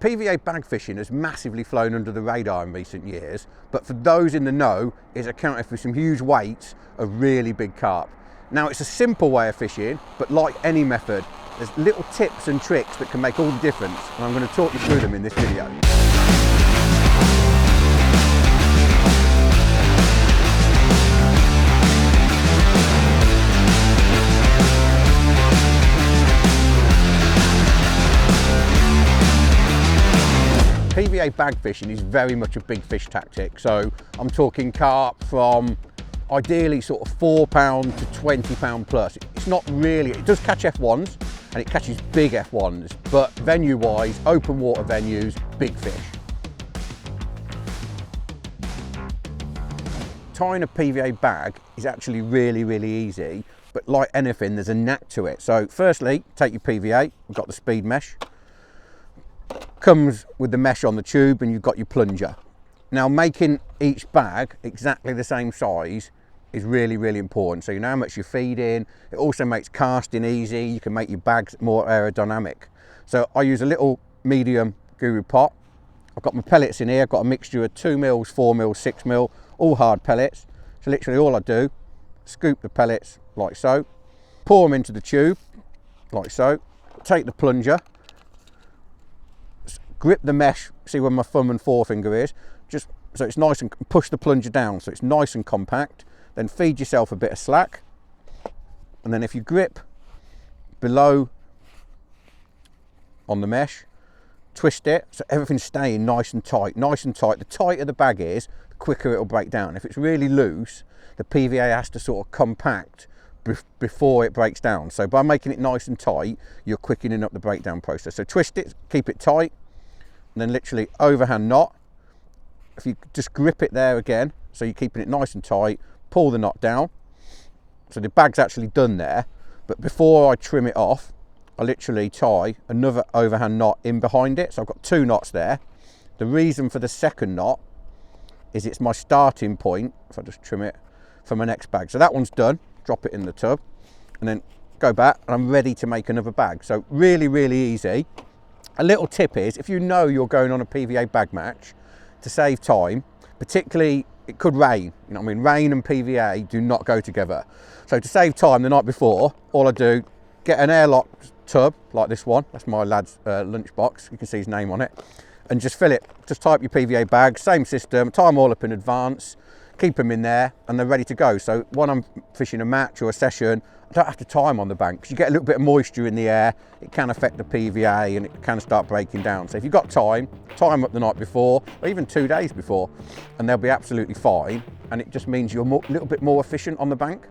PVA bag fishing has massively flown under the radar in recent years, but for those in the know, it's accounted for some huge weights of really big carp. Now, it's a simple way of fishing, but like any method, there's little tips and tricks that can make all the difference, and I'm going to talk you through them in this video. PVA bag fishing is very much a big fish tactic, so I'm talking carp from ideally sort of £4 to £20 plus. It's not really, it does catch F1s and it catches big F1s, but venue wise, open water venues, big fish. Tying a PVA bag is actually really easy, but like anything, there's a knack to it. So firstly, take your PVA, we've got the speed mesh. Comes with the mesh on the tube and you've got your plunger. Now, making each bag exactly the same size is really important, so you know how much you're feeding. It also makes casting easy. You can make your bags more aerodynamic. So I use a little medium guru pot. I've got my pellets in here. I've got a mixture of 2 mils, 4 mils, 6 mil, all hard pellets. So literally all I do, scoop the pellets like so, pour them into the tube like so, take the plunger, grip the mesh, see where my thumb and forefinger is, just so it's nice, and push the plunger down so it's nice and compact. Then feed yourself a bit of slack, and then if you grip below on the mesh, twist it so everything's staying nice and tight. The tighter the bag is, the quicker it'll break down. If it's really loose, the PVA has to sort of compact before it breaks down. So by making it nice and tight, you're quickening up the breakdown process. So twist it, keep it tight, and then literally overhand knot. If you just grip it there again, so you're keeping it nice and tight, pull the knot down. So the bag's actually done there, but before I trim it off, I literally tie another overhand knot in behind it. So I've got 2 knots there. The reason for the second knot is it's my starting point, if I just trim it, for my next bag. So that one's done, drop it in the tub, and then go back, and I'm ready to make another bag. So really easy. A little tip is, if you know you're going on a PVA bag match, to save time, particularly it could rain, you know what I mean, rain and PVA do not go together. So to save time the night before, all I do, get an airlocked tub like this one, that's my lad's lunchbox, you can see his name on it, and just fill it, just type your PVA bag, same system, tie them all up in advance, keep them in there, and they're ready to go. So when I'm fishing a match or a session, I don't have to tie them on the bank, because you get a little bit of moisture in the air, it can affect the PVA and it can start breaking down. So if you've got time, tie them up the night before, or even 2 days before, and they'll be absolutely fine, and it just means you're a little bit more efficient on the bank.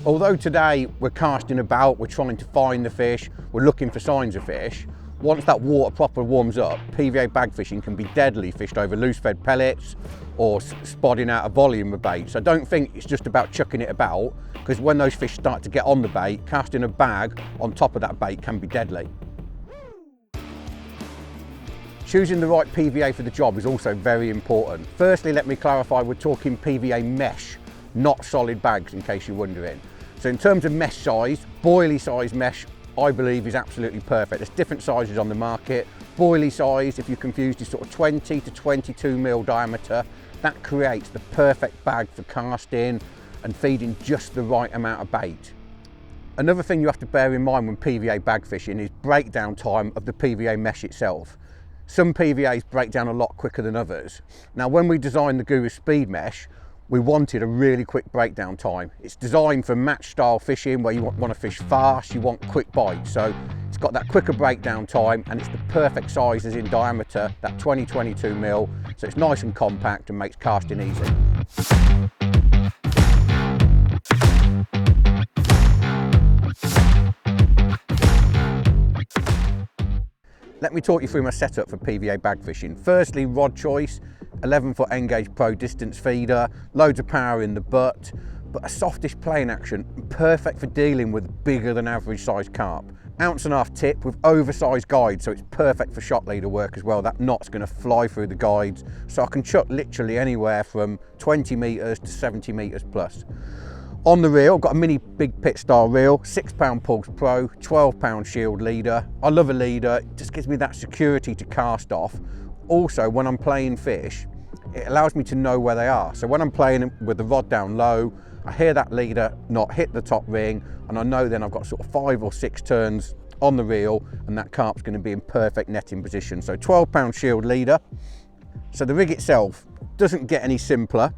Although today we're casting about, we're trying to find the fish, we're looking for signs of fish, once that water properly warms up, PVA bag fishing can be deadly fished over loose fed pellets or spodding out a volume of bait. So don't think it's just about chucking it about, because when those fish start to get on the bait, casting a bag on top of that bait can be deadly. Choosing the right PVA for the job is also very important. Firstly, let me clarify, we're talking PVA mesh, not solid bags, in case you're wondering. So in terms of mesh size, boilie size mesh, I believe is absolutely perfect. There's different sizes on the market. Boilie size, if you're confused, is sort of 20 to 22 mil diameter. That creates the perfect bag for casting and feeding just the right amount of bait. Another thing you have to bear in mind when PVA bag fishing is breakdown time of the PVA mesh itself. Some PVAs break down a lot quicker than others. Now, when we designed the Guru Speed Mesh, we wanted a really quick breakdown time. It's designed for match style fishing where you want to fish fast, you want quick bites. So it's got that quicker breakdown time, and it's the perfect sizes in diameter, that 20-22 mil. So it's nice and compact and makes casting easy. Let me talk you through my setup for PVA bag fishing. Firstly, rod choice, 11-foot Engage Pro distance feeder, loads of power in the butt, but a softish playing action, perfect for dealing with bigger than average size carp. 1.5 ounce tip with oversized guides, so it's perfect for shot leader work as well. That knot's going to fly through the guides, so I can chuck literally anywhere from 20 metres to 70 metres plus. On the reel, I've got a mini big pit style reel, 6 pound Pulse Pro, 12 pound shield leader. I love a leader, it just gives me that security to cast off. Also, when I'm playing fish, it allows me to know where they are. So when I'm playing with the rod down low, I hear that leader knot hit the top ring, and I know then I've got sort of 5 or 6 turns on the reel, and that carp's going to be in perfect netting position. So 12 pound shield leader. So the rig itself doesn't get any simpler.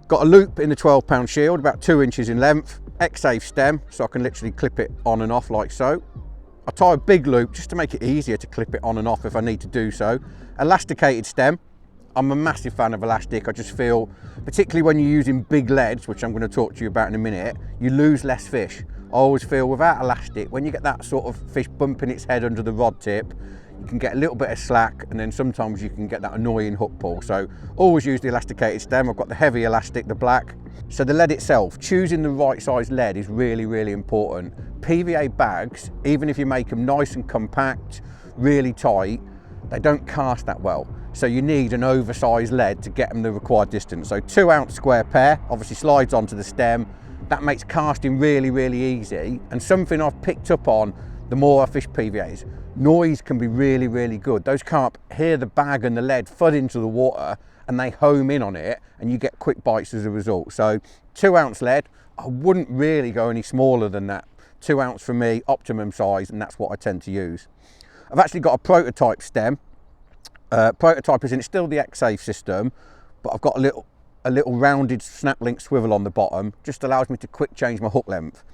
Got a loop in the 12 pound shield, about 2 inches in length, X-safe stem, so I can literally clip it on and off like so. I tie a big loop just to make it easier to clip it on and off if I need to do so. Elasticated stem. I'm a massive fan of elastic. I just feel, particularly when you're using big leads, which I'm going to talk to you about in a minute, you lose less fish. I always feel without elastic, when you get that sort of fish bumping its head under the rod tip, you can get a little bit of slack, and then sometimes you can get that annoying hook pull. So always use the elasticated stem. I've got the heavy elastic, the black. So the lead itself, choosing the right size lead is really, really important. PVA bags, even if you make them nice and compact, really tight, they don't cast that well. So you need an oversized lead to get them the required distance. So 2 ounce square pair, obviously slides onto the stem. That makes casting really, really easy. And something I've picked up on the more I fish PVAs, noise can be really, really good. Those carp hear the bag and the lead thud into the water, and they home in on it, and you get quick bites as a result. So 2 ounce lead, I wouldn't really go any smaller than that. 2 ounce for me, optimum size, and that's what I tend to use. I've actually got a prototype stem. Prototype is in, it's still the X-safe system, but I've got a little rounded snap link swivel on the bottom, just allows me to quick change my hook length.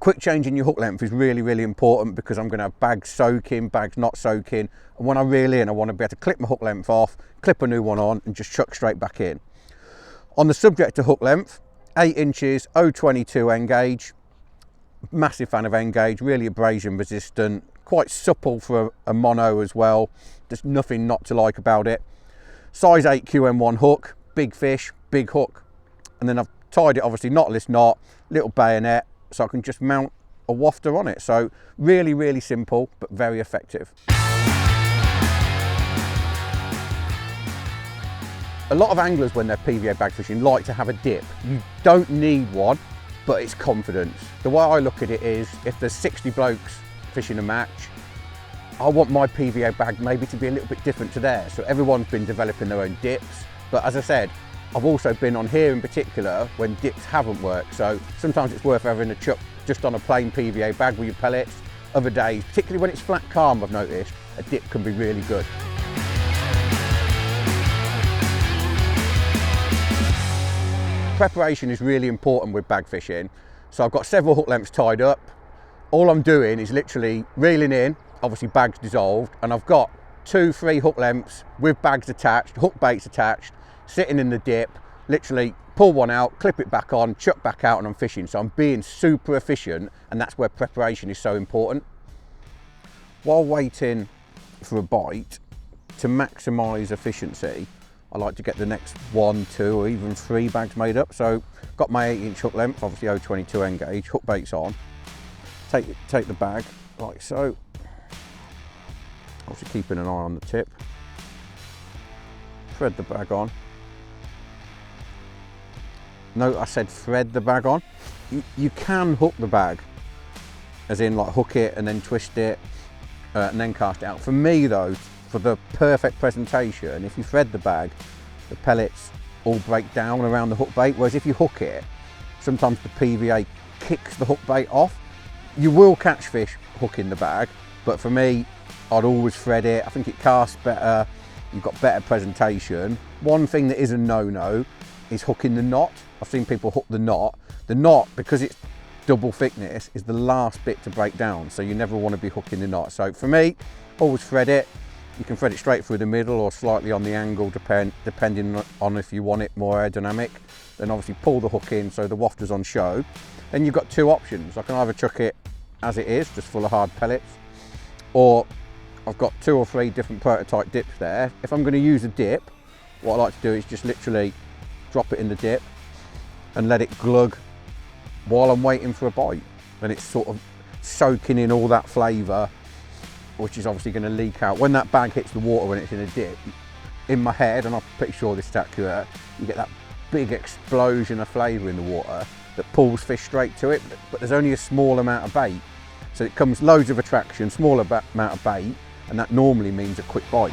Quick changing your hook length is really, really important, because I'm going to have bags soaking, bags not soaking, and when I reel in, I want to be able to clip my hook length off, clip a new one on, and just chuck straight back in. On the subject of hook length, 8 inches, 0.22 N-gauge, massive fan of N-gauge, really abrasion resistant, quite supple for a mono as well. There's nothing not to like about it. Size 8 QM1 hook, big fish, big hook. And then I've tied it, obviously knotless knot, little bayonet, so I can just mount a wafter on it. So really, really simple, but very effective. A lot of anglers, when they're PVA bag fishing, like to have a dip. You don't need one, but it's confidence. The way I look at it is, if there's 60 blokes fishing a match, I want my PVA bag maybe to be a little bit different to theirs. So everyone's been developing their own dips, but as I said, I've also been on here in particular when dips haven't worked. So sometimes it's worth having a chuck just on a plain PVA bag with your pellets. Other days, particularly when it's flat calm, I've noticed, a dip can be really good. Preparation is really important with bag fishing. So I've got several hook lengths tied up. All I'm doing is literally reeling in, obviously bags dissolved, and I've got 2-3 hook lengths with bags attached, hook baits attached, sitting in the dip, literally pull one out, clip it back on, chuck back out, and I'm fishing. So I'm being super efficient, and that's where preparation is so important. While waiting for a bite, to maximise efficiency, I like to get the next 1, 2 or even 3 bags made up. So got my 8-inch hook length, obviously 0.22 N-gauge, hook baits on, take the bag like so, obviously keeping an eye on the tip, thread the bag on. Note I said thread the bag on. You can hook the bag, as in like hook it and then twist it and then cast it out. For me though, for the perfect presentation, if you thread the bag, the pellets all break down around the hook bait, whereas if you hook it, sometimes the PVA kicks the hook bait off. You will catch fish hooking the bag, but for me, I'd always thread it. I think it casts better, you've got better presentation. One thing that is a no-no is hooking the knot. I've seen people hook the knot. The knot, because it's double thickness, is the last bit to break down, so you never want to be hooking the knot. So for me, always thread it. You can thread it straight through the middle or slightly on the angle, depending on if you want it more aerodynamic. Then obviously pull the hook in so the wafter's on show. Then you've got 2 options. I can either chuck it as it is, just full of hard pellets, or I've got 2 or 3 different prototype dips there. If I'm going to use a dip, what I like to do is just literally drop it in the dip, and let it glug while I'm waiting for a bite. Then it's sort of soaking in all that flavour, which is obviously going to leak out. When that bag hits the water when it's in a dip, in my head, and I'm pretty sure this is accurate, you get that big explosion of flavour in the water that pulls fish straight to it, but there's only a small amount of bait. So it comes loads of attraction, small amount of bait, and that normally means a quick bite.